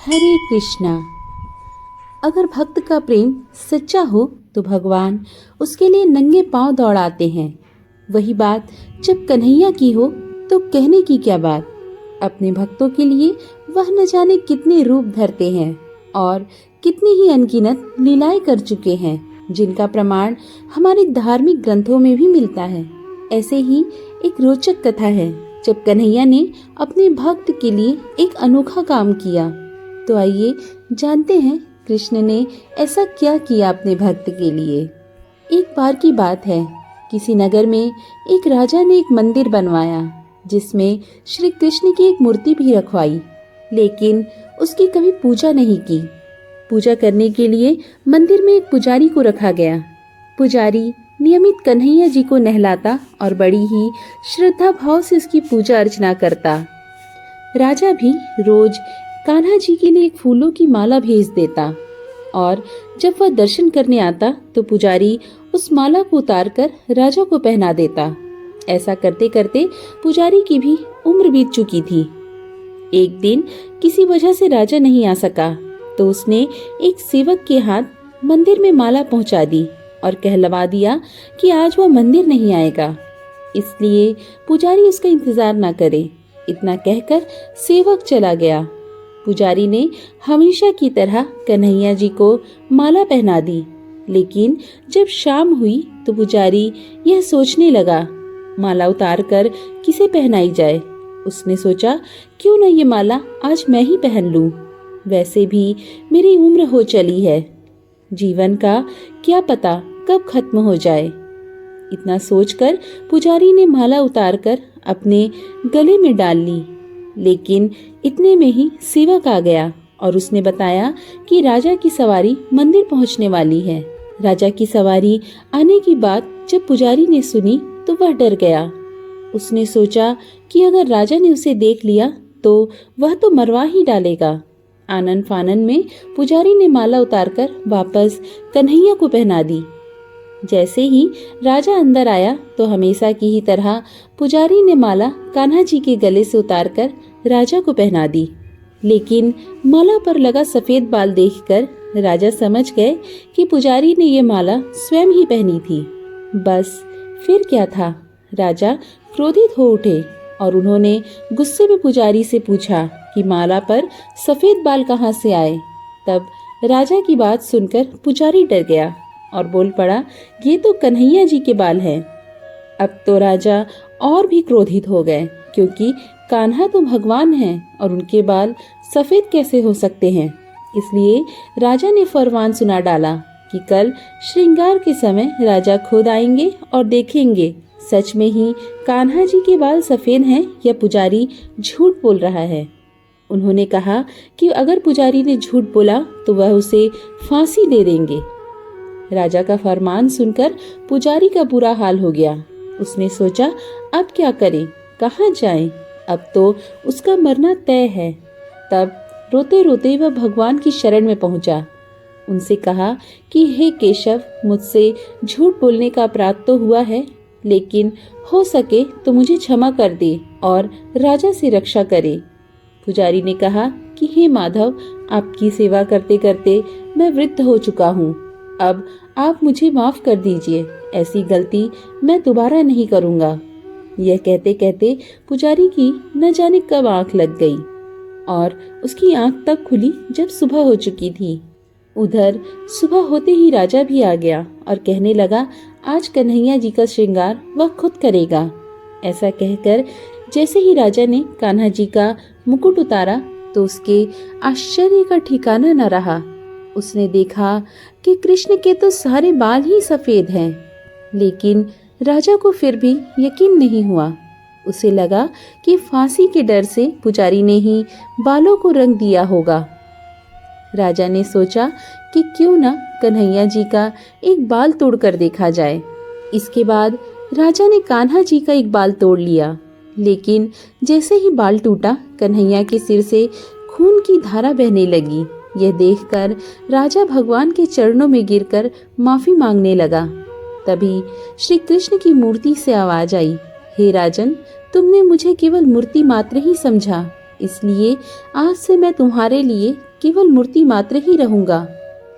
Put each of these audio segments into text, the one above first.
हरे कृष्णा। अगर भक्त का प्रेम सच्चा हो तो भगवान उसके लिए नंगे पांव दौड़ाते हैं। वही बात जब कन्हैया की हो तो कहने की क्या बात। अपने भक्तों के लिए वह न जाने कितने रूप धरते हैं और कितनी ही अनगिनत लीलाएं कर चुके हैं, जिनका प्रमाण हमारे धार्मिक ग्रंथों में भी मिलता है। ऐसे ही एक रोचक कथा है जब कन्हैया ने अपने भक्त के लिए एक अनोखा काम किया। तो आइए जानते हैं कृष्ण ने ऐसा क्या किया अपने भक्त के लिए। एक बार की बात है, किसी नगर में एक राजा ने एक मंदिर बनवाया जिसमें श्री कृष्ण की एक मूर्ति भी रखवाई, लेकिन उसकी कभी पूजा नहीं की। पूजा करने के लिए मंदिर में एक पुजारी को रखा गया। पुजारी नियमित कन्हैया जी को नहलाता और बड़ी ही श्रद्धा भाव से उसकी पूजा अर्चना करता। राजा भी रोज कान्हा जी के लिए एक फूलों की माला भेज देता और जब वह दर्शन करने आता तो पुजारी उस माला को उतारकर राजा को पहना देता। ऐसा करते करते पुजारी की भी उम्र बीत चुकी थी। एक दिन किसी वजह से राजा नहीं आ सका तो उसने एक सेवक के हाथ मंदिर में माला पहुंचा दी और कहलवा दिया कि आज वह मंदिर नहीं आएगा, इसलिए पुजारी उसका इंतजार न करे। इतना कहकर सेवक चला गया। पुजारी ने हमेशा की तरह कन्हैया जी को माला पहना दी, लेकिन जब शाम हुई तो पुजारी यह सोचने लगा माला उतारकर किसे पहनाई जाए। उसने सोचा क्यों न ये माला आज मैं ही पहन लूं, वैसे भी मेरी उम्र हो चली है, जीवन का क्या पता कब खत्म हो जाए। इतना सोचकर पुजारी ने माला उतारकर अपने गले में डाल ली, लेकिन इतने में ही सेवक आ गया और उसने बताया कि राजा की सवारी मंदिर पहुंचने वाली है। राजा की सवारी आने की बात जब पुजारी ने सुनी तो वह डर गया। उसने सोचा कि अगर राजा ने उसे देख लिया तो वह तो मरवा ही डालेगा। आनन फानन में पुजारी ने माला उतारकर वापस कन्हैया को पहना दी। जैसे ही राजा अंदर आया तो हमेशा की ही तरह पुजारी ने माला कान्हा जी के गले से उतारकर राजा को पहना दी, लेकिन माला पर लगा सफेद बाल देखकर राजा समझ गए कि पुजारी ने ये माला स्वयं ही पहनी थी। बस फिर क्या था, राजा क्रोधित हो उठे और उन्होंने गुस्से में पुजारी से पूछा कि माला पर सफेद बाल कहाँ से आए। तब राजा की बात सुनकर पुजारी डर गया और बोल पड़ा, ये तो कन्हैया जी के बाल हैं। अब तो राजा और भी क्रोधित हो गए, क्योंकि कान्हा तो भगवान हैं और उनके बाल सफेद कैसे हो सकते हैं। इसलिए राजा ने फरमान सुना डाला कि कल श्रृंगार के समय राजा खुद आएंगे और देखेंगे सच में ही कान्हा जी के बाल सफेद हैं या पुजारी झूठ बोल रहा है। उन्होंने कहा कि अगर पुजारी ने झूठ बोला तो वह उसे फांसी दे देंगे। राजा का फरमान सुनकर पुजारी का बुरा हाल हो गया। उसने सोचा अब क्या करे, कहाँ जाए, अब तो उसका मरना तय है। तब रोते रोते वह भगवान की शरण में पहुंचा। उनसे कहा कि हे केशव, मुझसे झूठ बोलने का अपराध तो हुआ है, लेकिन हो सके तो मुझे क्षमा कर दे और राजा से रक्षा करे। पुजारी ने कहा कि हे माधव, आपकी सेवा करते करते मैं वृद्ध हो चुका हूँ, अब आप मुझे माफ कर दीजिए, ऐसी गलती मैं दोबारा नहीं करूँगा। यह कहते कहते पुजारी की न जाने कब आंख लग गई और उसकी आंख तब खुली जब सुबह हो चुकी थी। उधर सुबह होते ही राजा भी आ गया और कहने लगा, आज कन्हैया जी का श्रृंगार वह खुद करेगा। ऐसा कहकर जैसे ही राजा ने कान्हा जी का मुकुट उतारा तो उसके आश्चर्य का ठिकाना न रहा। उसने देखा कि कृष्ण के तो सारे बाल ही सफेद हैं, लेकिन राजा को फिर भी यकीन नहीं हुआ। उसे लगा कि फांसी के डर से पुजारी ने ही बालों को रंग दिया होगा। राजा ने सोचा कि क्यों न कन्हैया जी का एक बाल तोड़कर देखा जाए। इसके बाद राजा ने कान्हा जी का एक बाल तोड़ लिया, लेकिन जैसे ही बाल टूटा कन्हैया के सिर से खून की धारा बहने लगी। यह देखकर राजा भगवान के चरणों में गिरकर माफी मांगने लगा। तभी श्री कृष्ण की मूर्ति से आवाज आई, हे राजन, तुमने मुझे केवल मूर्ति मात्र ही समझा, इसलिए आज से मैं तुम्हारे लिए केवल मूर्ति मात्र ही रहूंगा।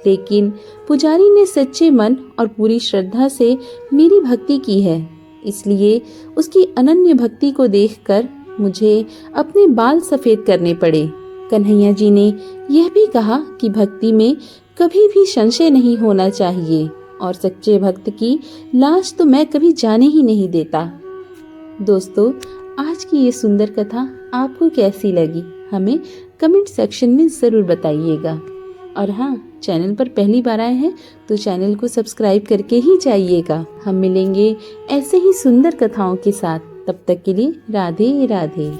लेकिन पुजारी ने सच्चे मन और पूरी श्रद्धा से मेरी भक्ति की है, इसलिए उसकी अनन्य भक्ति को देखकर मुझे अपने बाल सफेद करने पड़े। कन्हैया जी ने यह भी कहा कि भक्ति में कभी भी संशय नहीं होना चाहिए और सच्चे भक्त की लाज तो मैं कभी जाने ही नहीं देता। दोस्तों, आज की ये सुंदर कथा आपको कैसी लगी हमें कमेंट सेक्शन में ज़रूर बताइएगा। और हाँ, चैनल पर पहली बार आए हैं तो चैनल को सब्सक्राइब करके ही जाइएगा। हम मिलेंगे ऐसे ही सुंदर कथाओं के साथ। तब तक के लिए राधे राधे।